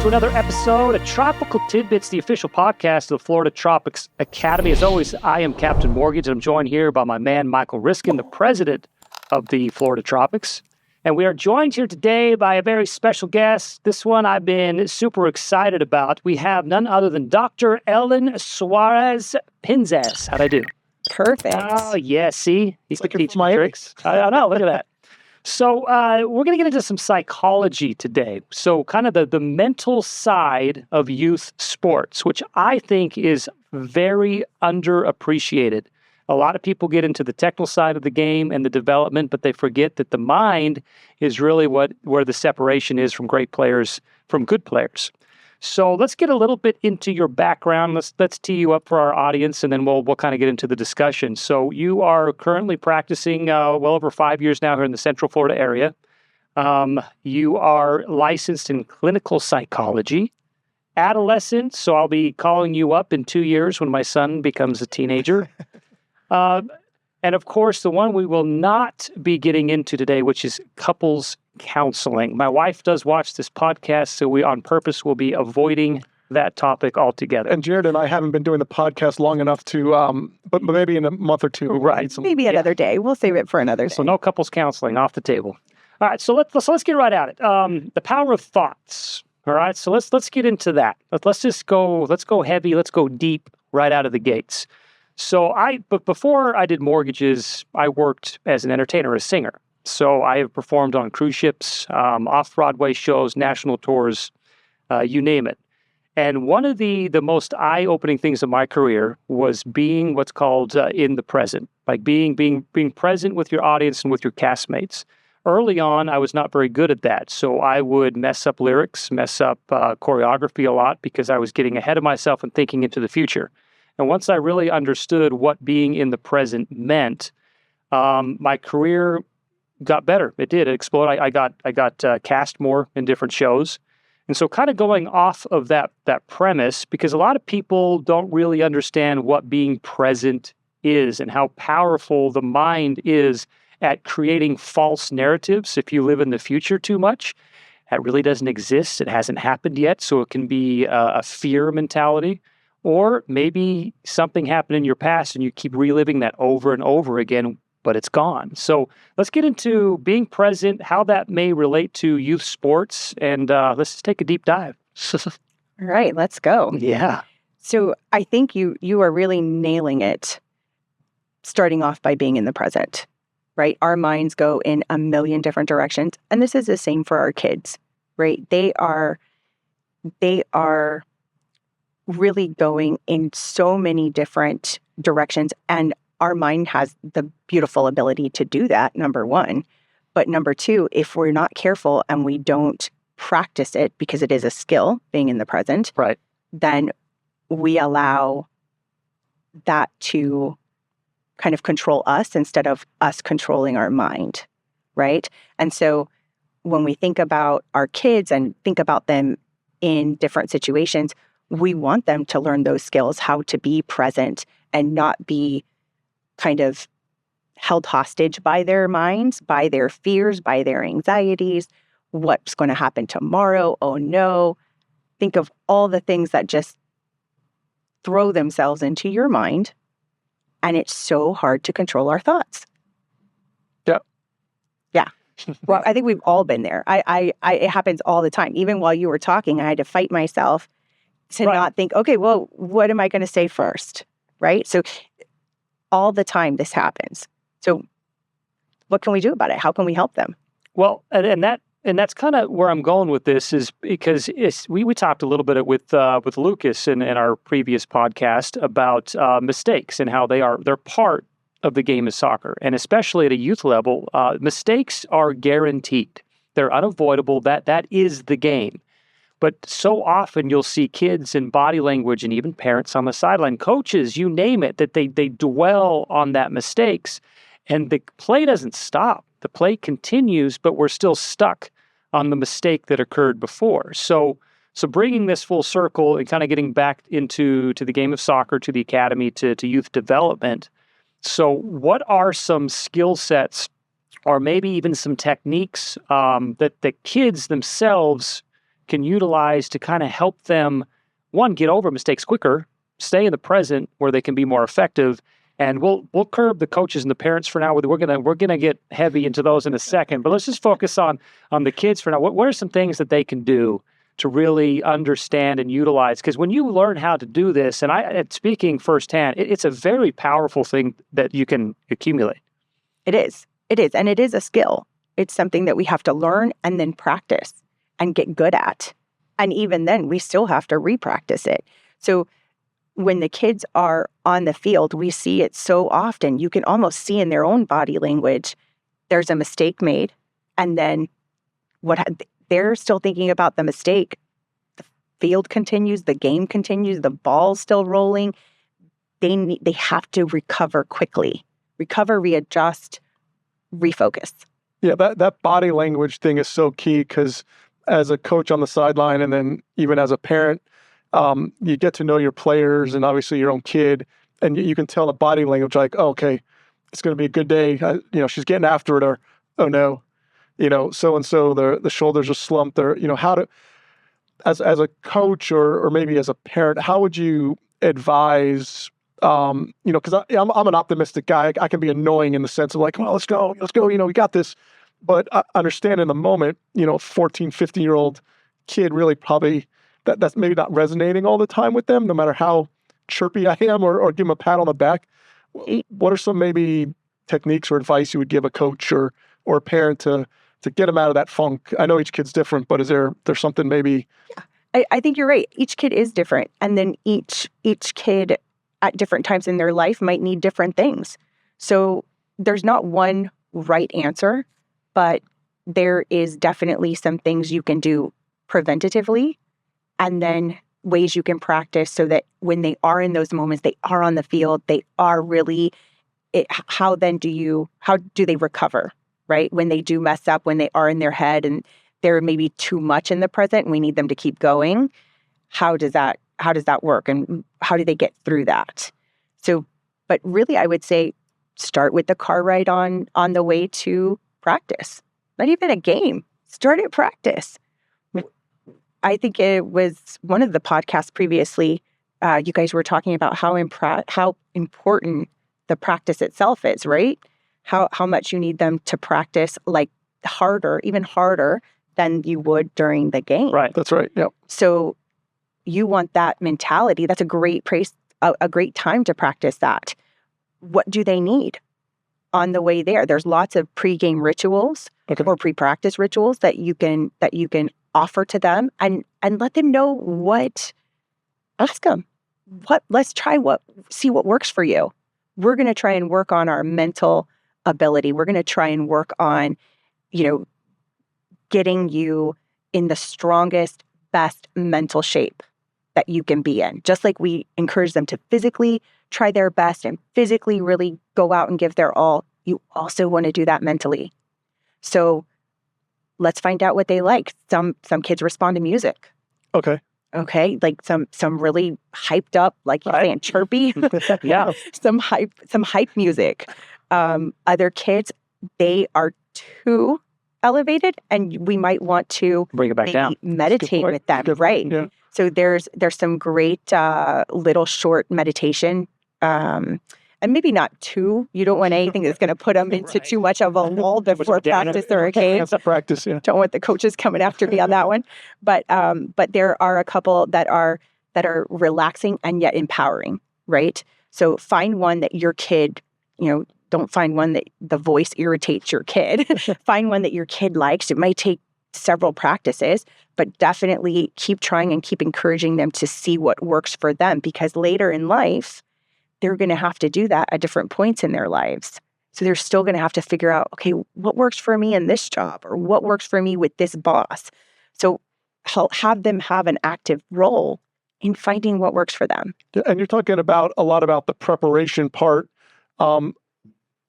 to another episode of Tropical Tidbits, the official podcast of the Florida Tropics Academy. As always, I am Captain Mortgage, and I'm joined here by my man, Michael Riskin, the president of the Florida Tropics. And we are joined here today by a very special guest. This one I've been super excited about. We have none other than Dr. Ellen Suarez Pinzas. How'd I do? Perfect. Oh, yeah, see? He's like teaching my tricks. I know, look at that. So we're going to get into some psychology today. So kind of the mental side of youth sports, which I think is very underappreciated. A lot of people get into the technical side of the game and the development, but they forget that the mind is really where the separation is from great players, from good players. So let's get a little bit into your background. Let's tee you up for our audience, and then we'll kind of get into the discussion. So you are currently practicing well over 5 years now here in the Central Florida area. You are licensed in clinical psychology, adolescent. So I'll be calling you up in 2 years when my son becomes a teenager. And of course, the one we will not be getting into today, which is couples counseling. My wife does watch this podcast, so we on purpose will be avoiding that topic altogether. And Jared and I haven't been doing the podcast long enough to, but maybe in a month or two. Right. Maybe another day. We'll save it for another day. So no couples counseling, off the table. All right, so let's get right at it. The power of thoughts. All right, so let's get into that. Let's go heavy. Let's go deep right out of the gates. But before I did mortgages, I worked as an entertainer, a singer. So I have performed on cruise ships, off-Broadway shows, national tours, you name it. And one of the most eye-opening things of my career was being what's called in the present, like being present with your audience and with your castmates. Early on, I was not very good at that. So I would mess up lyrics, mess up choreography a lot because I was getting ahead of myself and thinking into the future. And once I really understood what being in the present meant, my career got better. It did. It exploded. I got cast more in different shows. And so kind of going off of that premise, because a lot of people don't really understand what being present is and how powerful the mind is at creating false narratives if you live in the future too much. That really doesn't exist. It hasn't happened yet. So it can be a fear mentality. Or maybe something happened in your past and you keep reliving that over and over again, but it's gone. So let's get into being present, how that may relate to youth sports, and let's just take a deep dive. All right, let's go. Yeah. So I think you are really nailing it, starting off by being in the present, right? Our minds go in a million different directions, and this is the same for our kids, right? They are really going in so many different directions. And our mind has the beautiful ability to do that, number one. But number two, if we're not careful and we don't practice it, because it is a skill, being in the present, right, then we allow that to kind of control us instead of us controlling our mind, right? And so when we think about our kids and think about them in different situations, we want them to learn those skills, how to be present and not be kind of held hostage by their minds, by their fears, by their anxieties. What's going to happen tomorrow? Oh no. Think of all the things that just throw themselves into your mind. And it's so hard to control our thoughts. Yeah. Yeah. Well, I think we've all been there. It happens all the time. Even while you were talking, I had to fight myself to not think, okay, well, what am I going to say first? Right? So all the time this happens. So what can we do about it? How can we help them? Well, and that's kind of where I'm going with this, is because we talked a little bit with Lucas in our previous podcast about mistakes and how they're part of the game of soccer. And especially at a youth level, mistakes are guaranteed. They're unavoidable. That is the game. But so often you'll see kids in body language and even parents on the sideline, coaches, you name it, that they dwell on that mistakes, and the play doesn't stop. The play continues, but we're still stuck on the mistake that occurred before. So bringing this full circle and kind of getting back into the game of soccer, to the academy, to youth development. So what are some skill sets or maybe even some techniques that the kids themselves can utilize to kind of help them, one, get over mistakes quicker, stay in the present where they can be more effective. And we'll curb the coaches and the parents for now. We're gonna get heavy into those in a second, but let's just focus on the kids for now. What are some things that they can do to really understand and utilize? Because when you learn how to do this, and speaking firsthand, it's a very powerful thing that you can accumulate. It is, and it is a skill. It's something that we have to learn and then practice and get good at, and even then, we still have to re-practice it. So when the kids are on the field, we see it so often. You can almost see in their own body language, there's a mistake made. And then they're still thinking about the mistake. The field continues, the game continues, the ball's still rolling. They have to recover quickly. Recover, readjust, refocus. Yeah, that body language thing is so key, because as a coach on the sideline, and then even as a parent, you get to know your players and obviously your own kid, and you can tell the body language, like, oh, okay, it's going to be a good day. She's getting after it, or, oh no, so-and-so, the shoulders are slumped. They're, how to, as a coach or maybe as a parent, how would you advise, because I'm an optimistic guy. I can be annoying in the sense of like, well, let's go, we got this. But I understand in the moment, 14, 15-year-old kid really probably, that's maybe not resonating all the time with them, no matter how chirpy I am or give them a pat on the back. What are some maybe techniques or advice you would give a coach or a parent to get them out of that funk? I know each kid's different, but is there's something maybe? Yeah, I think you're right. Each kid is different. And then each kid at different times in their life might need different things. So there's not one right answer, but there is definitely some things you can do preventatively, and then ways you can practice so that when they are in those moments, they are on the field, they are really, how do they recover, right? When they do mess up, when they are in their head and they're maybe too much in the present and we need them to keep going, how does that work? And how do they get through that? So, but really I would say start with the car ride on the way to practice, not even a game, start at practice. I think it was one of the podcasts previously, you guys were talking about how important the practice itself is, right? How much you need them to practice like even harder than you would during the game. Right, that's right, yep. So you want that mentality. That's a great great time to practice that. What do they need on the way there? There's lots of pre-game rituals or pre-practice rituals that you can offer to them and let them know ask them, see what works for you. We're going to try and work on our mental ability. We're going to try and work on, getting you in the strongest, best mental shape that you can be in. Just like we encourage them to physically try their best and physically really go out and give their all, you also want to do that mentally. So let's find out what they like. Some kids respond to music. Okay. Like some really hyped up, like you're saying, chirpy. Yeah. Some hype music. Other kids, they are too elevated, and we might want to bring it back down. Meditate with them, right? Yeah. So there's some great little short meditation. And maybe not too. You don't want anything that's going to put them into too much of a lull before practice or a game. That's a practice, yeah. Don't want the coaches coming after me on that one. But there are a couple that are relaxing and yet empowering, right? So find one that your kid, don't find one that the voice irritates your kid. Find one that your kid likes. It might take several practices, but definitely keep trying and keep encouraging them to see what works for them, because later in life, they're going to have to do that at different points in their lives. So they're still going to have to figure out, okay, what works for me in this job, or what works for me with this boss. So have them have an active role in finding what works for them. And you're talking about a lot about the preparation part.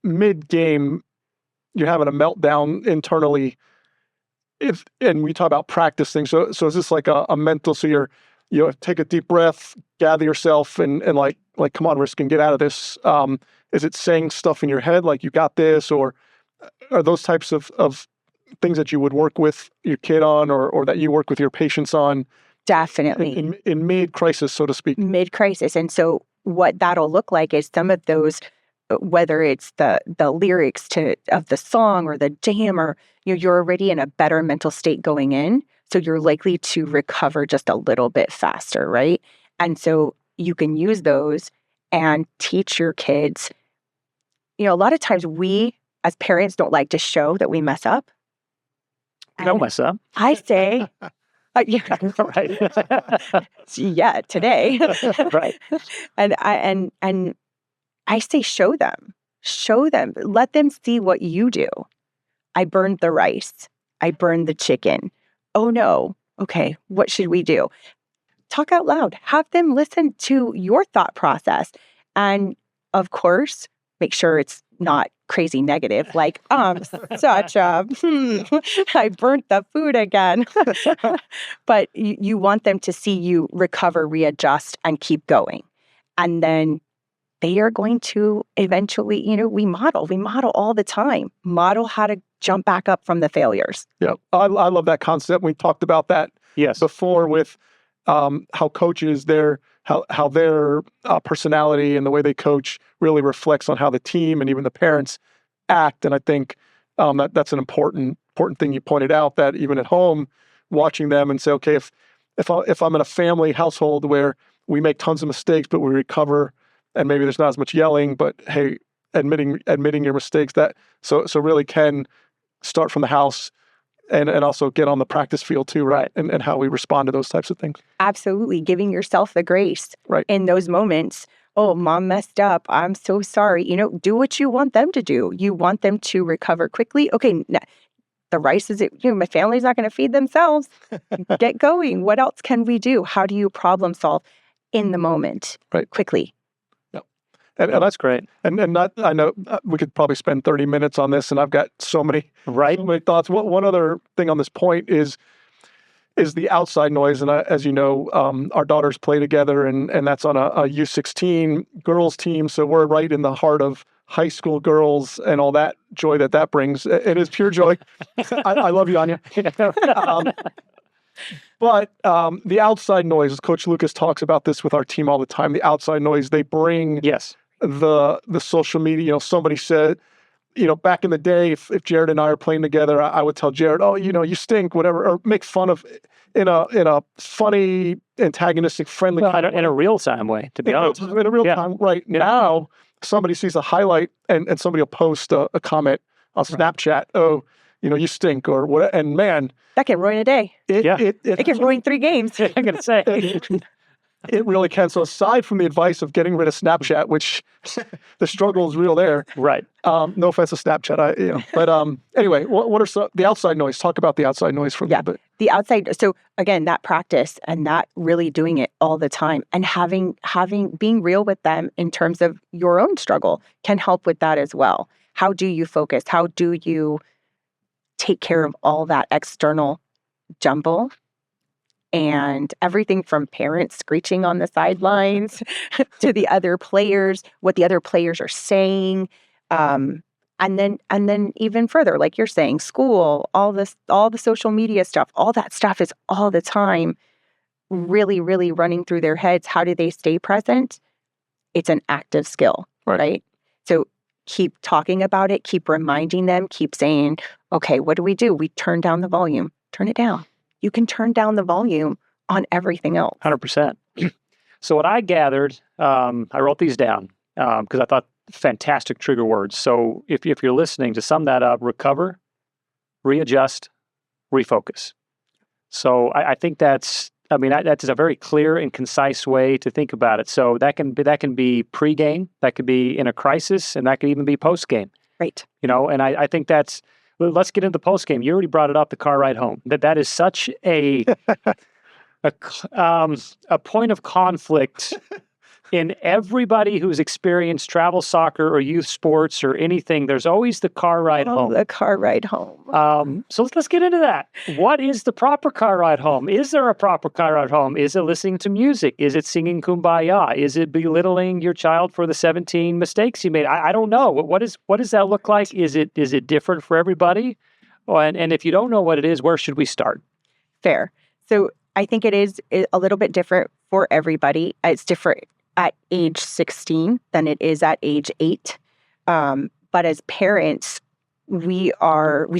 Mid-game, you're having a meltdown internally. And we talk about practicing. So is this like a mental? So take a deep breath, gather yourself, and like come on, Risk, and get out of this. Is it saying stuff in your head like you got this, or are those types of things that you would work with your kid on, or that you work with your patients on Definitely. in mid-crisis, so to speak. Mid-crisis. And so what that'll look like is some of those, whether it's the lyrics of the song or the jam, or you're already in a better mental state going in, so you're likely to recover just a little bit faster, right? And so you can use those and teach your kids. A lot of times we as parents don't like to show that we mess up. Don't mess up. I say, yeah, Right. yeah, today, Right. and I say, show them, let them see what you do. I burned the rice. I burned the chicken. Oh no. Okay. What should we do? Talk out loud. Have them listen to your thought process. And of course, make sure it's not crazy negative, like, such a, I burnt the food again. But you want them to see you recover, readjust, and keep going. And then they are going to eventually, we model all the time, model how to jump back up from the failures. Yeah, I love that concept. We talked about that before with how coaches, how their personality and the way they coach really reflects on how the team and even the parents act. And I think that's an important thing you pointed out, that even at home, watching them and say, okay, if I'm in a family household where we make tons of mistakes, but we recover, and maybe there's not as much yelling, but hey, admitting your mistakes, that so really can start from the house and also get on the practice field too, right? And how we respond to those types of things. Absolutely. Giving yourself the grace in those moments. Oh, mom messed up. I'm so sorry. Do what you want them to do. You want them to recover quickly. Okay, the rice is, my family's not going to feed themselves. Get going. What else can we do? How do you problem solve in the moment quickly? And that's great. And not, I know we could probably spend 30 minutes on this, and I've got so many thoughts. One other thing on this point is the outside noise. And as you know, our daughters play together, and that's on a U16 girls team. So we're right in the heart of high school girls and all that joy that brings. It is pure joy. I love you, Anya. But the outside noise, Coach Lucas talks about this with our team all the time, the outside noise they bring. Yes. The social media, somebody said, back in the day, if Jared and I are playing together, I would tell Jared, oh, you stink, whatever, or make fun of in a funny, antagonistic, friendly kind of way. In a real-time way, to be honest. In a real time, right. Yeah. Now, somebody sees a highlight and somebody will post a comment on Snapchat, oh, you stink, or what, and man. That can ruin a day. It can ruin 3 games. I'm going to say. It really can. So aside from the advice of getting rid of Snapchat, which the struggle is real there. Right. No offense to Snapchat, But anyway, what are the outside noise? Talk about the outside noise for a little bit. The outside. So again, that practice and that really doing it all the time and being real with them in terms of your own struggle can help with that as well. How do you focus? How do you take care of all that external jumble? And everything from parents screeching on the sidelines to the other players, what the other players are saying, and then even further, like you're saying, school, all the social media stuff, all that stuff is all the time, really, really running through their heads. How do they stay present? It's an active skill, right? So keep talking about it, keep reminding them, keep saying, okay, what do? We turn down the volume, turn it down. You can turn down the volume on everything else. 100%. So what I gathered, I wrote these down because I thought fantastic trigger words. So if you're listening, to sum that up, recover, readjust, refocus. So I think that's a very clear and concise way to think about it. So that can be pre-game, that could be in a crisis, and that could even be post-game. Right. And I think that's. Let's get into the post game. You already brought it up, the car ride home. That is such a point of conflict in everybody who's experienced travel soccer or youth sports or anything. There's always the car ride home. The car ride home. So let's get into that. What is the proper car ride home? Is there a proper car ride home? Is it listening to music? Is it singing Kumbaya? Is it belittling your child for the 17 mistakes he made? I don't know. What does that look like? Is it different for everybody? Well, and if you don't know what it is, where should we start? Fair. So I think it is a little bit different for everybody. It's different at age 16 than it is at age 8. But as parents, we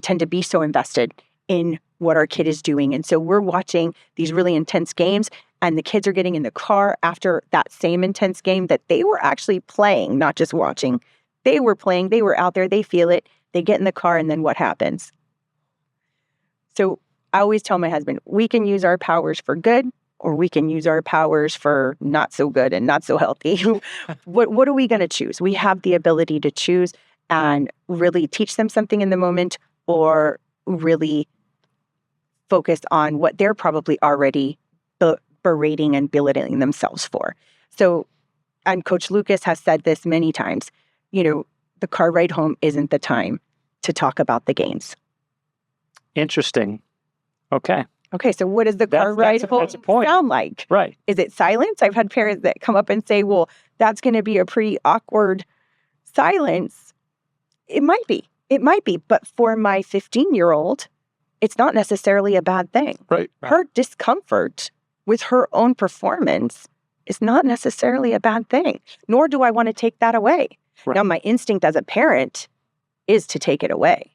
tend to be so invested in what our kid is doing. And so we're watching these really intense games, and the kids are getting in the car after that same intense game that they were actually playing, not just watching. They were playing, they were out there, they feel it, they get in the car, and then what happens? So I always tell my husband, we can use our powers for good, or we can use our powers for not so good and not so healthy. What are we going to choose? We have the ability to choose and really teach them something in the moment, or really focus on what they're probably already berating and belittling themselves for. So, and Coach Lucas has said this many times, the car ride home isn't the time to talk about the gains. Interesting. Okay. Okay, so what does the car ride home sound like? Right. Is it silence? I've had parents that come up and say, well, that's going to be a pretty awkward silence. It might be. But for my 15-year-old, it's not necessarily a bad thing. Right. Her discomfort with her own performance is not necessarily a bad thing, nor do I want to take that away. Right. Now, my instinct as a parent is to take it away,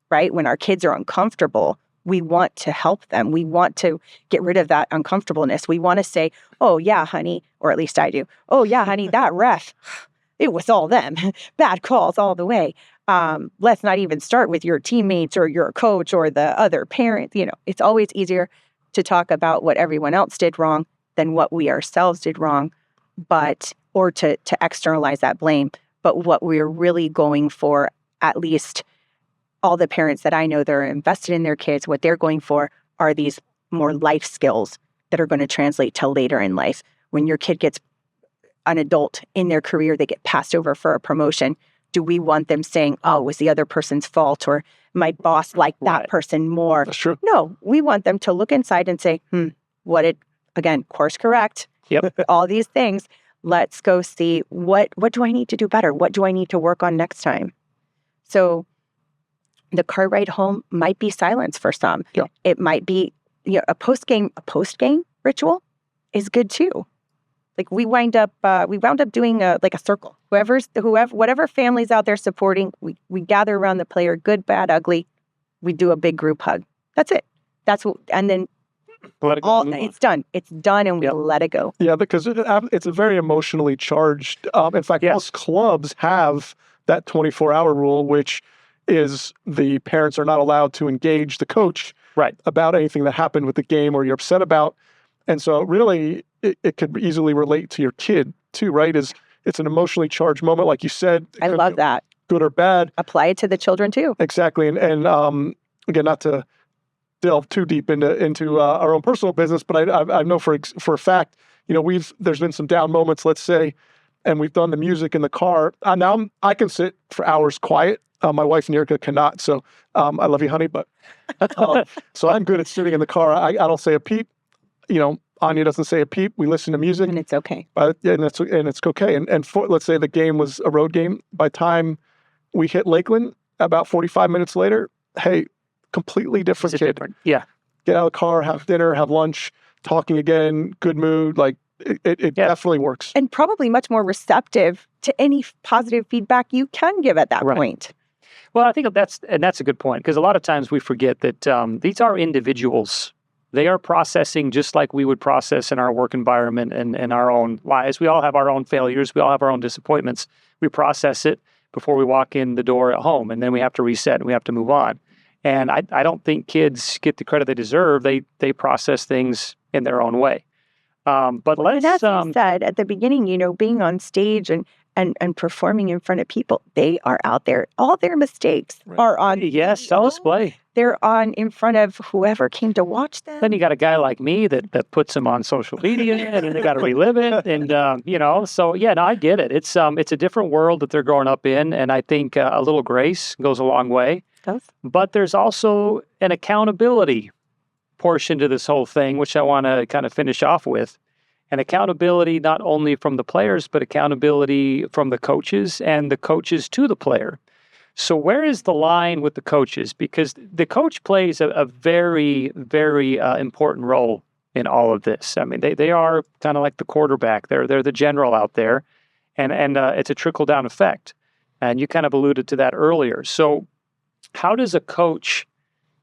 right? When our kids are uncomfortable, we want to help them. We want to get rid of that uncomfortableness. We want to say, oh, yeah, honey, or at least I do. Oh, yeah, honey, that ref, it was all them. Bad calls all the way. Let's not even start with your teammates or your coach or the other parent. It's always easier to talk about what everyone else did wrong than what we ourselves did wrong, or to externalize that blame. But what we're really going for, at least all the parents that I know that are invested in their kids, what they're going for are these more life skills that are going to translate to later in life. When your kid gets an adult in their career, they get passed over for a promotion. Do we want them saying, oh, it was the other person's fault, or my boss liked that person more? That's true. No, we want them to look inside and say, again, course correct. Yep. All these things. Let's go see what do I need to do better? What do I need to work on next time? So the car ride home might be silence for some. Yeah. It might be a post-game ritual is good too. Like we wound up doing a circle. Whatever family's out there supporting, we gather around the player, good, bad, ugly. We do a big group hug. That's it. And then it's done. It's done, and we let it go. Yeah, because it's a very emotionally charged. In fact, most clubs have that 24-hour rule, which is the parents are not allowed to engage the coach about anything that happened with the game or you're upset about. And so really, it could easily relate to your kid too, right? It's an emotionally charged moment, like you said. I love that. Good or bad. Apply it to the children too. Exactly. And again, not to delve too deep into our own personal business, but I know for a fact, there's been some down moments, let's say, and we've done the music in the car. Now I can sit for hours quiet. My wife, Nirka, cannot. So I love you, honey, but so I'm good at sitting in the car. I don't say a peep. Anya doesn't say a peep. We listen to music. And it's okay. And it's okay. And let's say the game was a road game. By the time we hit Lakeland, about 45 minutes later, hey, completely different kid. Yeah. Get out of the car, have dinner, have lunch, talking again, good mood. Like it definitely works. And probably much more receptive to any positive feedback you can give at that point. Well, I think that's a good point, because a lot of times we forget that these are individuals. They are processing just like we would process in our work environment and our own lives. We all have our own failures. We all have our own disappointments. We process it before we walk in the door at home, and then we have to reset and we have to move on. And I don't think kids get the credit they deserve. They process things in their own way. But let's... as you said at the beginning, being on stage and performing in front of people, they are out there. All their mistakes are on... Yes, on display. They're on in front of whoever came to watch them. Then you got a guy like me that puts them on social media, and then they got to relive it. And, so, I get it. It's a different world that they're growing up in, and I think a little grace goes a long way. But there's also an accountability portion to this whole thing, which I want to kind of finish off with. And accountability not only from the players, but accountability from the coaches and the coaches to the player. So where is the line with the coaches? Because the coach plays a very, very important role in all of this. I mean, they are kind of like the quarterback. They're the general out there, and it's a trickle down effect. And you kind of alluded to that earlier. So how does a coach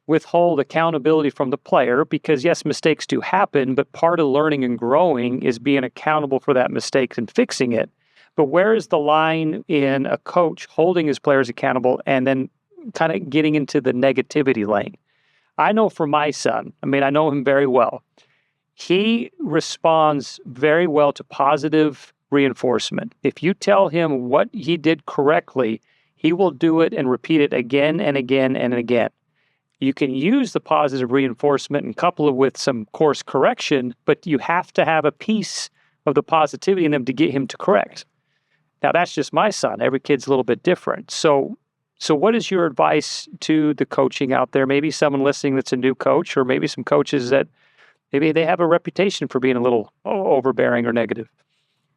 withhold accountability from the player? Because yes, mistakes do happen, but part of learning and growing is being accountable for that mistake and fixing it. But where is the line in a coach holding his players accountable and then kind of getting into the negativity lane? I know for my son, I mean, I know him very well. He responds very well to positive reinforcement. If you tell him what he did correctly, he will do it and repeat it again and again and again. You can use the positive reinforcement and couple it with some course correction, but you have to have a piece of the positivity in them to get him to correct. Now, that's just my son. Every kid's a little bit different. So what is your advice to the coaching out there? Maybe someone listening that's a new coach, or maybe some coaches that maybe they have a reputation for being a little overbearing or negative.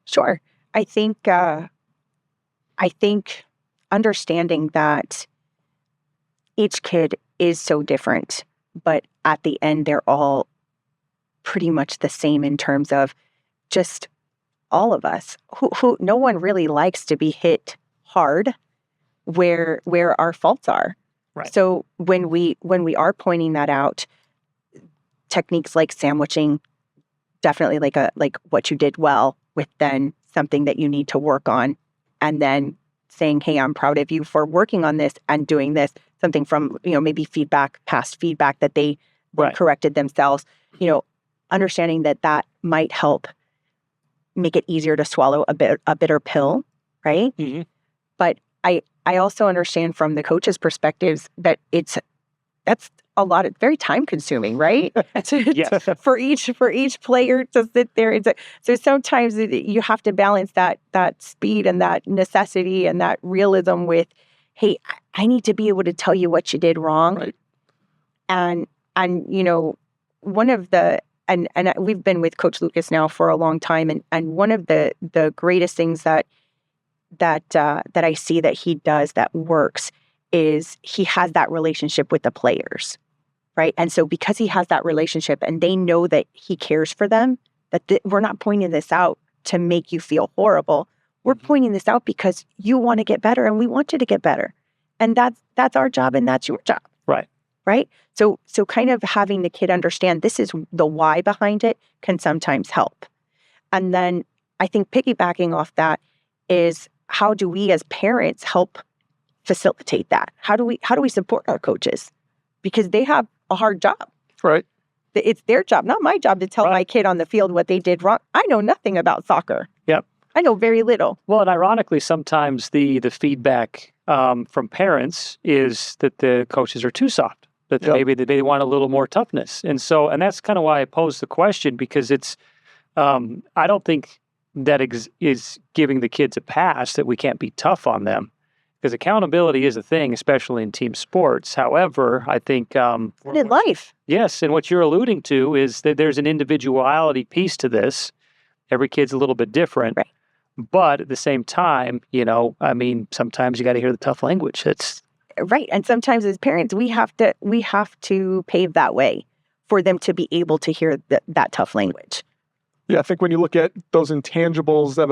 Sure. I think understanding that each kid is so different, but at the end, they're all pretty much the same in terms of just all of us. Who no one really likes to be hit hard where our faults are. Right. So when we are pointing that out, techniques like sandwiching, definitely like what you did well with then something that you need to work on, and then saying, hey, I'm proud of you for working on this and doing this, something from, maybe past feedback that they corrected themselves, understanding that might help make it easier to swallow a bitter pill, right? Mm-hmm. But I also understand from the coach's perspectives that that's a lot of very time consuming, right? Yes. for each player to sit there. So sometimes you have to balance that speed and that necessity and that realism with, hey, I need to be able to tell you what you did wrong. Right. And one of the and we've been with Coach Lucas now for a long time, and one of the greatest things that I see that he does that works is he has that relationship with the players, right? And so because he has that relationship and they know that he cares for them, that we're not pointing this out to make you feel horrible. We're pointing this out because you want to get better and we want you to get better. And that's our job and that's your job. Right. Right? So kind of having the kid understand this is the why behind it can sometimes help. And then I think piggybacking off that is, how do we as parents help facilitate that? How do we support our coaches? Because they have a hard job. Right. It's their job, not my job to tell my kid on the field what they did wrong. I know nothing about soccer. Yep. I know very little. Well, and ironically, sometimes the feedback from parents is that the coaches are too soft, that maybe they want a little more toughness. And that's kind of why I posed the question, because it's, I don't think that is giving the kids a pass that we can't be tough on them, because accountability is a thing, especially in team sports. However, I think in life. Yes, and what you're alluding to is that there's an individuality piece to this. Every kid's a little bit different, right. But at the same time, sometimes you got to hear the tough language. That's right. And sometimes as parents, we have to pave that way for them to be able to hear that tough language. Yeah, I think when you look at those intangibles, that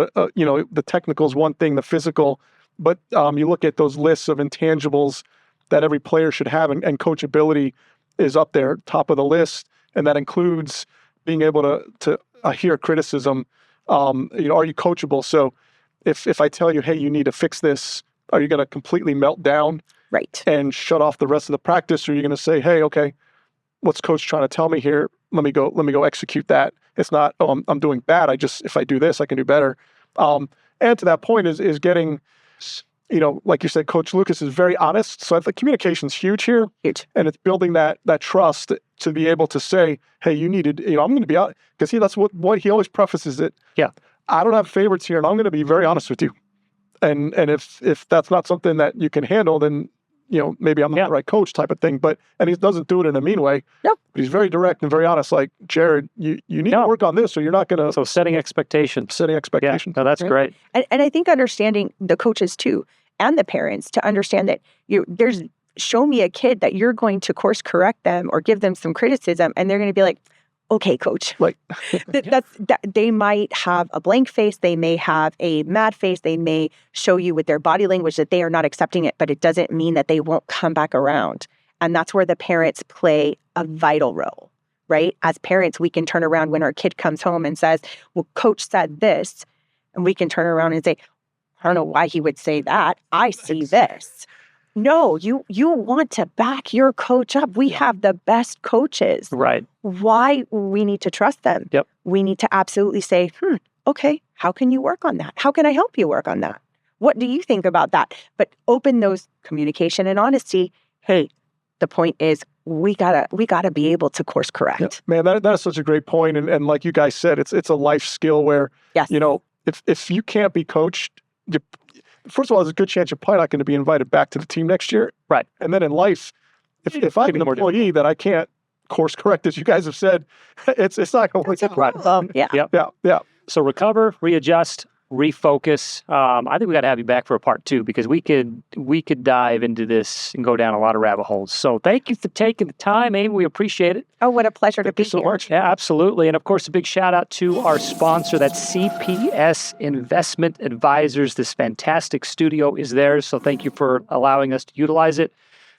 the technical is one thing, the physical, but you look at those lists of intangibles that every player should have, and coachability is up there, top of the list, and that includes being able to hear criticism. Are you coachable? So if I tell you, hey, you need to fix this, are you going to completely melt down, right, and shut off the rest of the practice, or are you going to say, hey, okay, what's coach trying to tell me here? Let me go execute that. It's not, I'm doing bad. if I do this, I can do better. And to that point is getting, like you said, Coach Lucas is very honest. So I think communication's huge here. Huge. And it's building that trust to be able to say, hey, you needed, I'm going to be out, because that's what he always prefaces it. Yeah. I don't have favorites here, and I'm going to be very honest with you. And if that's not something that you can handle, then maybe I'm not the right coach, type of thing. And he doesn't do it in a mean way. Nope. But he's very direct and very honest. Like, Jared, you need to work on this, or you're not going to. So setting expectations. Yeah, no, that's great. And I think understanding the coaches too, and the parents to understand that show me a kid that you're going to course correct them or give them some criticism, and they're going to be like, okay, coach. Right. They might have a blank face. They may have a mad face. They may show you with their body language that they are not accepting it, but it doesn't mean that they won't come back around. And that's where the parents play a vital role, right? As parents, we can turn around when our kid comes home and says, well, coach said this, and we can turn around and say, I don't know why he would say that. I see this. No, you want to back your coach up. We have the best coaches. Right. Why we need to trust them. Yep. We need to absolutely say, okay, how can you work on that? How can I help you work on that? What do you think about that? But open those communication and honesty. Hey, the point is we gotta be able to course correct. Yeah. Man, that is such a great point. And like you guys said, it's a life skill where, yes. If you can't be coached, first of all, there's a good chance you're probably not going to be invited back to the team next year. Right. And then in life, if I'm an employee that I can't course correct, as you guys have said, it's not going to work out. Yeah. Yeah. So recover, readjust, refocus. I think we got to have you back for a part 2 because we could dive into this and go down a lot of rabbit holes. So thank you for taking the time, Amy. We appreciate it. Oh, what a pleasure to be so here. much. Yeah, absolutely. And of course, a big shout out to our sponsor, that's CPS Investment Advisors. This fantastic studio is theirs. So thank you for allowing us to utilize it.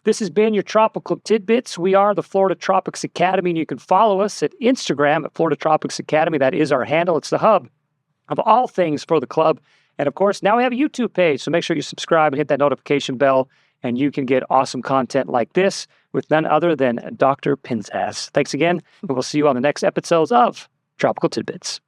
This has been your Tropical Tidbits. We are the Florida Tropics Academy, and you can follow us at Instagram at Florida Tropics Academy. That is our handle. It's the hub of all things for the club. And of course, now we have a YouTube page, so make sure you subscribe and hit that notification bell, and you can get awesome content like this with none other than Dr. Pinzas. Thanks again, and we'll see you on the next episodes of Tropical Tidbits.